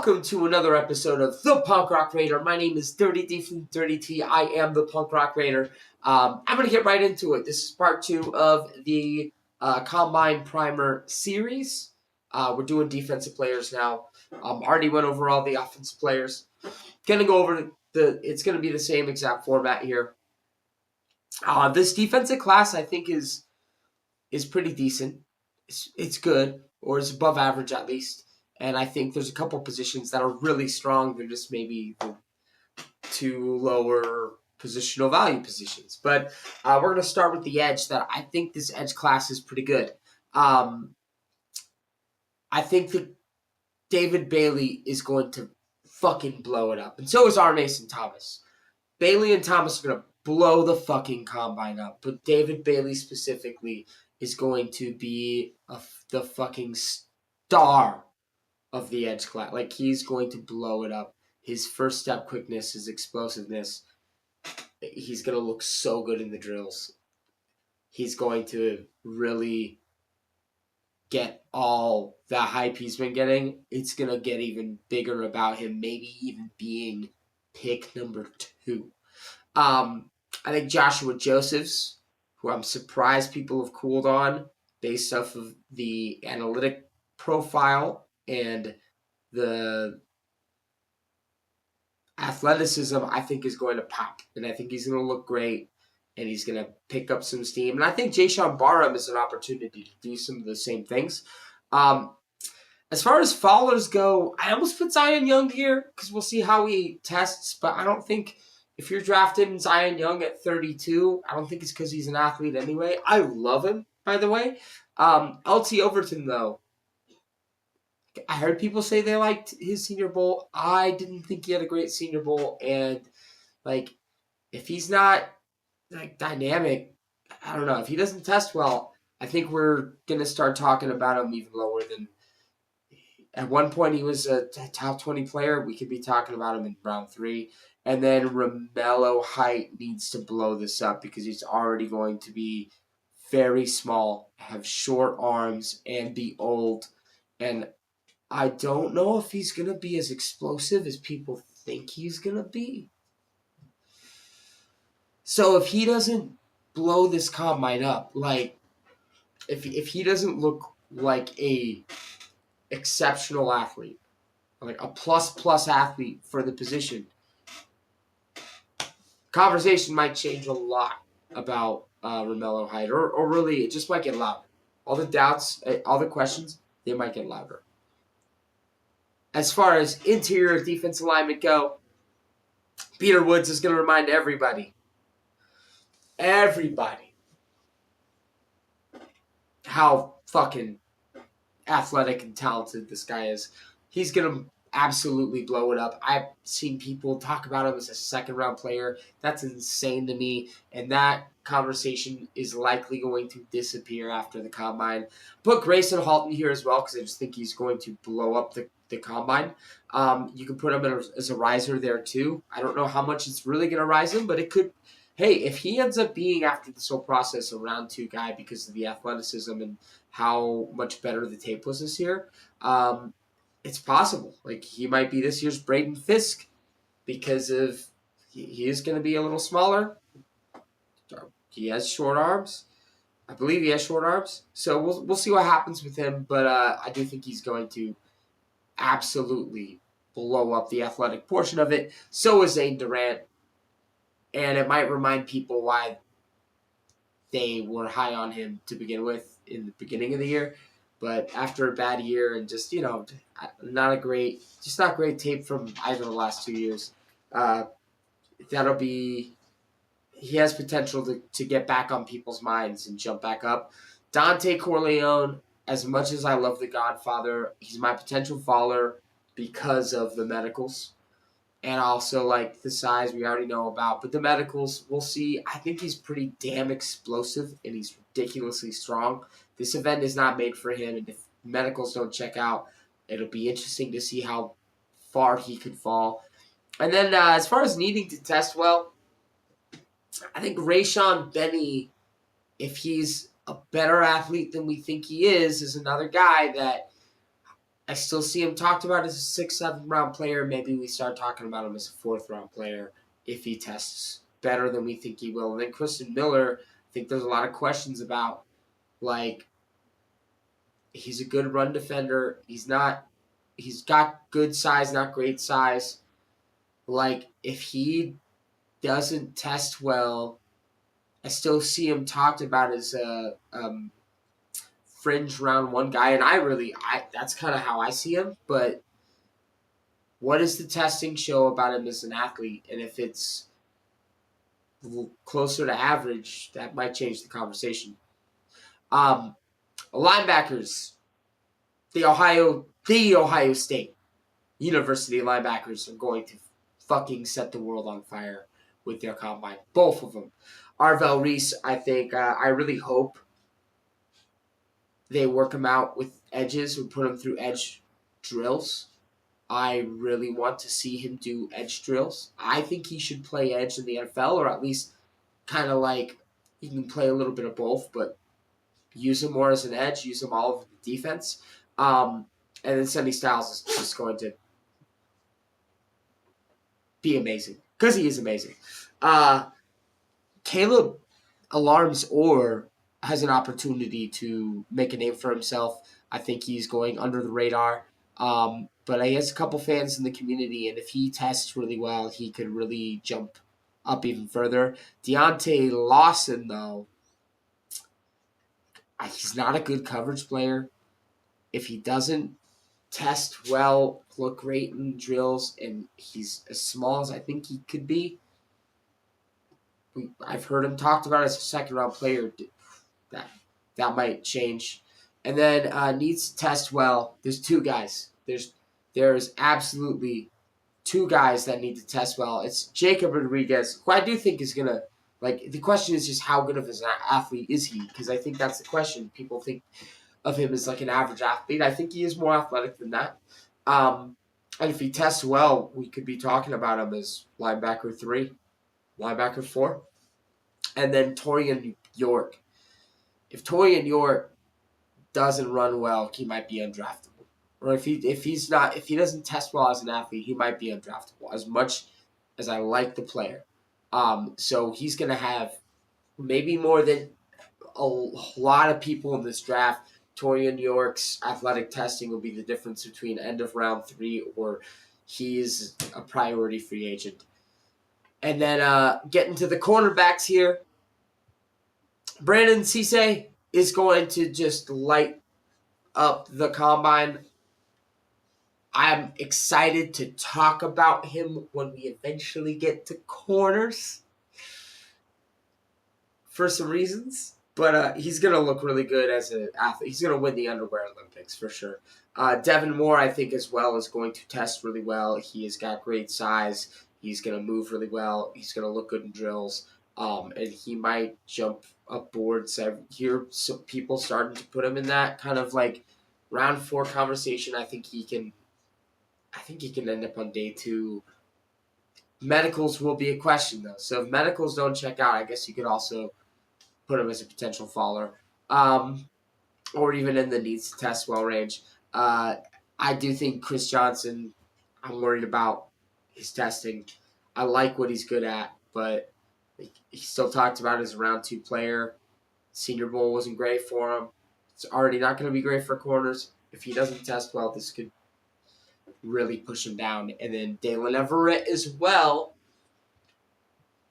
Welcome to another episode of The Punk Rock Raider. My name is Dirty D from Dirty T. I am the Punk Rock Raider. I'm going to get right into it. This is part 2 of the Combine Primer series. We're doing defensive players now. Already went over all the offensive players. Going to go over it's going to be the same exact format here. This defensive class, I think, is pretty decent. It's good, or it's above average at least. And I think there's a couple positions that are really strong. They're just maybe the two lower positional value positions. But we're going to start with the edge. That I think this edge class is pretty good. I think that David Bailey is going to fucking blow it up. And so is R. Mason Thomas. Bailey and Thomas are going to blow the fucking combine up. But David Bailey specifically is going to be the fucking star of the edge class. Like, he's going to blow it up. His first step quickness, his explosiveness, he's going to look so good in the drills. He's going to really get all the hype he's been getting. It's going to get even bigger about him, maybe even being pick number 2. I think Joshua Josephs, who I'm surprised people have cooled on based off of the analytic profile and the athleticism, I think is going to pop. And I think he's going to look great, and he's going to pick up some steam. And I think Jayshawn Barham is an opportunity to do some of the same things. As far as fallers go, I almost put Zion Young here because we'll see how he tests. But I don't think if you're drafting Zion Young at 32, I don't think it's because he's an athlete anyway. I love him, by the way. LT Overton, though, I heard people say they liked his Senior Bowl. I didn't think he had a great Senior Bowl. And, if he's not, dynamic, I don't know. If he doesn't test well, I think we're going to start talking about him even lower than... At one point, he was a top 20 player. We could be talking about him in round 3. And then Romello Height needs to blow this up because he's already going to be very small, have short arms, and be old. And I don't know if he's going to be as explosive as people think he's going to be. So if he doesn't blow this combine up, if he doesn't look like a exceptional athlete, like a plus athlete for the position, conversation might change a lot about Romello Height, or really it just might get louder. All the doubts, all the questions, they might get louder. As far as interior defense alignment go, Peter Woods is going to remind everybody, how fucking athletic and talented this guy is. He's going to absolutely blow it up. I've seen people talk about him as a second-round player. That's insane to me, and that conversation is likely going to disappear after the combine. Put Grayson Halton here as well because I just think he's going to blow up the combine. You can put him as a riser there too. I don't know how much it's really going to rise him, but it could. Hey, if he ends up being, after this whole process, a round 2 guy because of the athleticism and how much better the tape was this year, it's possible. He might be this year's Braden Fisk because of he is going to be a little smaller. He has short arms. I believe he has short arms. So we'll see what happens with him, but I do think he's going to absolutely blow up the athletic portion of it. So is Zane Durant. And it might remind people why they were high on him to begin with in the beginning of the year. But after a bad year and just, not great tape from either of the last 2 years, he has potential to get back on people's minds and jump back up. Dante Corleone, as much as I love The Godfather, he's my potential faller because of the medicals. And also, the size we already know about. But the medicals, we'll see. I think he's pretty damn explosive, and he's ridiculously strong. This event is not made for him, and if medicals don't check out, it'll be interesting to see how far he could fall. And then as far as needing to test well, I think Rayshawn Benny, if he's a better athlete than we think he is another guy that I still see him talked about as a 6th, 7th round player. Maybe we start talking about him as a 4th round player if he tests better than we think he will. And then Christian Miller, I think there's a lot of questions about. Like, he's a good run defender. He's got good size, not great size. Like, if he doesn't test well, I still see him talked about as a fringe round 1 guy, and that's kind of how I see him. But what does the testing show about him as an athlete? And if it's closer to average, that might change the conversation. Linebackers, the Ohio State University linebackers are going to fucking set the world on fire with their combine. Both of them. Arvell Reese, I think, I really hope they work him out with edges or put him through edge drills. I really want to see him do edge drills. I think he should play edge in the NFL, or at least kind of like he can play a little bit of both, but use him more as an edge, use him all of the defense. And then Sonny Styles is just going to be amazing because he is amazing. Caleb Alarms Orr has an opportunity to make a name for himself. I think he's going under the radar. But he has a couple fans in the community, and if he tests really well, he could really jump up even further. Deontay Lawson, though, he's not a good coverage player. If he doesn't test well, look great in drills, and he's as small as I think he could be, I've heard him talked about as a 2nd-round player. That might change. And then needs to test well. There's 2 guys. There's absolutely 2 guys that need to test well. It's Jacob Rodriguez, who I do think is going to, like, the question is just how good of an athlete is he? Because I think that's the question. People think of him as like an average athlete. I think he is more athletic than that. And if he tests well, we could be talking about him as linebacker 3, linebacker 4. And then Torian York. If Torian York doesn't run well, he might be undraftable. Or if he doesn't test well as an athlete, he might be undraftable. As much as I like the player, so he's going to have maybe more than a lot of people in this draft. Torian York's athletic testing will be the difference between end of round 3 or he's a priority free agent. And then getting to the cornerbacks here, Brandon Cisse is going to just light up the combine. I'm excited to talk about him when we eventually get to corners for some reasons. But he's going to look really good as an athlete. He's going to win the underwear Olympics for sure. Devin Moore, I think, as well, is going to test really well. He has got great size. He's going to move really well. He's going to look good in drills. And he might jump up boards. I hear some people starting to put him in that kind of like round 4 conversation. I think he can end up on day 2. Medicals will be a question, though. So if medicals don't check out, I guess you could also put him as a potential faller. Or even in the needs to test well range. I do think Chris Johnson, I'm worried about his testing. I like what he's good at, but he still talked about as a round 2 player. Senior Bowl wasn't great for him. It's already not going to be great for corners. If he doesn't test well, this could really push him down. And then Dalen Everett as well.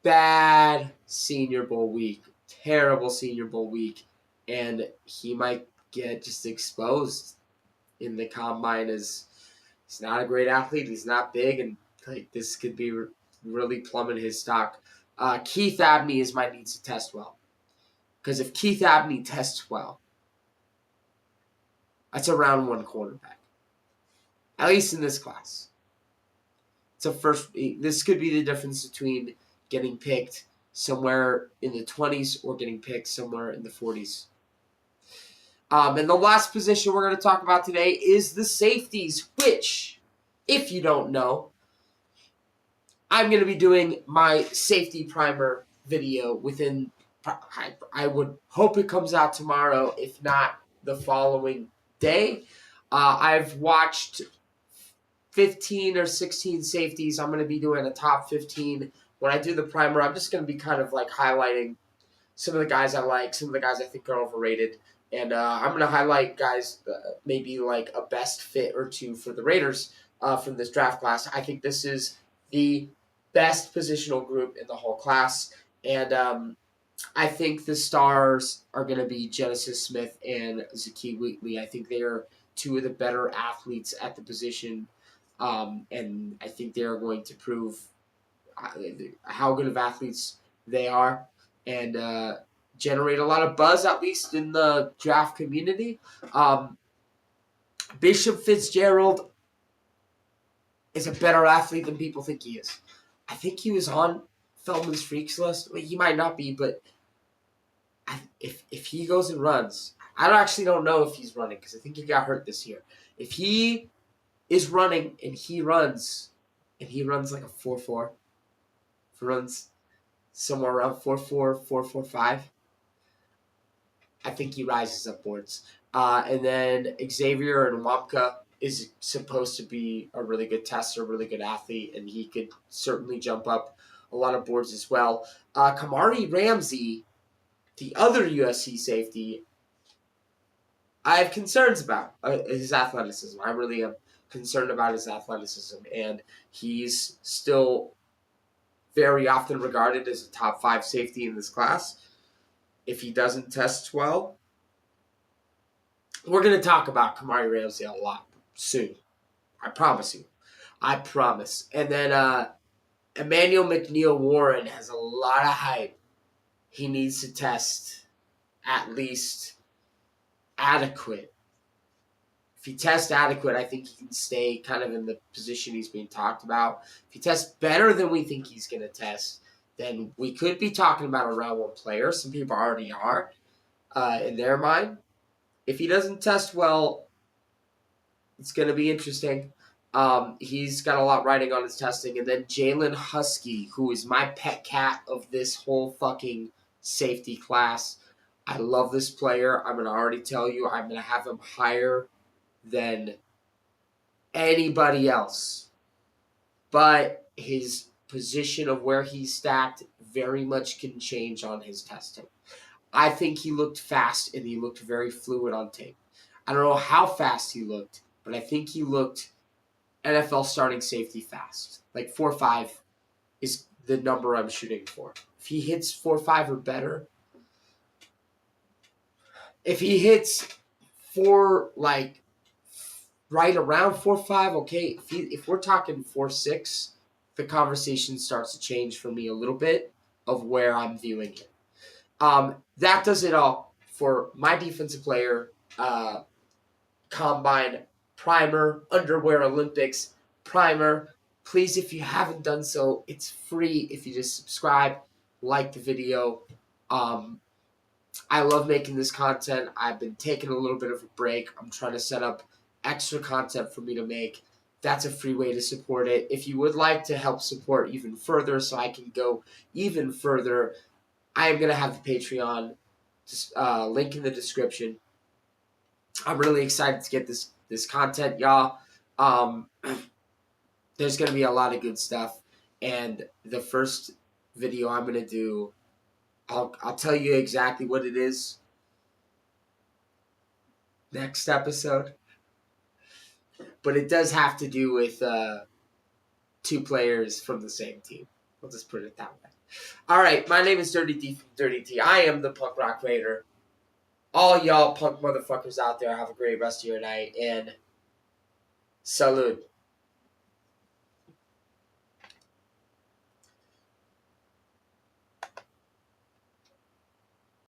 Bad Senior Bowl week. Terrible Senior Bowl week. And he might get just exposed in the combine as he's not a great athlete. He's not big. And like this could be really plummet his stock. Keith Abney is my needs to test well. Because if Keith Abney tests well, that's a round 1 quarterback. At least in this class. This could be the difference between getting picked somewhere in the 20s or getting picked somewhere in the 40s. And the last position we're going to talk about today is the safeties, which, if you don't know, I'm going to be doing my safety primer video within, I would hope it comes out tomorrow, if not the following day. I've watched 15 or 16 safeties. I'm going to be doing a top 15. When I do the primer, I'm just going to be kind of like highlighting some of the guys I like, some of the guys I think are overrated. And I'm going to highlight guys maybe like a best fit or two for the Raiders from this draft class. I think this is the best positional group in the whole class. And I think the stars are going to be Genesis Smith and Zakee Wheatley. I think they are two of the better athletes at the position. And I think they are going to prove how good of athletes they are and generate a lot of buzz, at least in the draft community. Bishop Fitzgerald is a better athlete than people think he is. I think he was on Feldman's Freaks list. Well, he might not be, but if he goes and runs, I don't know if he's running because I think he got hurt this year. If he is running and he runs like a 4.4, if he runs somewhere around 4.4, 4.45, I think he rises upwards. And then Xavier Nwamka is supposed to be a really good tester, a really good athlete, and he could certainly jump up a lot of boards as well. Kamari Ramsey, the other USC safety, I have concerns about his athleticism. I really am concerned about his athleticism, and he's still very often regarded as a top 5 safety in this class. If he doesn't test well, we're going to talk about Kamari Ramsey a lot soon. I promise you. I promise. And then Emmanuel McNeil-Warren has a lot of hype. He needs to test at least adequate. If he tests adequate, I think he can stay kind of in the position he's being talked about. If he tests better than we think he's going to test, then we could be talking about a round 1 player. Some people already are in their mind. If he doesn't test well, it's going to be interesting. He's got a lot riding on his testing. And then Jalen Husky, who is my pet cat of this whole fucking safety class. I love this player. I'm going to already tell you, I'm going to have him higher than anybody else. But his position of where he's stacked very much can change on his testing. I think he looked fast and he looked very fluid on tape. I don't know how fast he looked, but I think he looked NFL starting safety fast. Like 4.5 is the number I'm shooting for. If he hits 4.5 or better, if he hits 4, like right around 4.5, okay. If we're talking 4.6, the conversation starts to change for me a little bit of where I'm viewing it. That does it all for my defensive player combine primer, underwear Olympics primer. Please, if you haven't done so, it's free if you just subscribe, like the video. I love making this content. I've been taking a little bit of a break. I'm trying to set up extra content for me to make. That's a free way to support it. If you would like to help support even further so I can go even further, I am going to have the Patreon link in the description. I'm really excited to get this content, y'all. There's going to be a lot of good stuff. And the first video I'm going to do, I'll tell you exactly what it is next episode. But it does have to do with 2 players from the same team. We'll just put it that way. All right, my name is Dirty D from Dirty T. I am the Punk Rock Raider. All y'all punk motherfuckers out there, have a great rest of your night, and salute.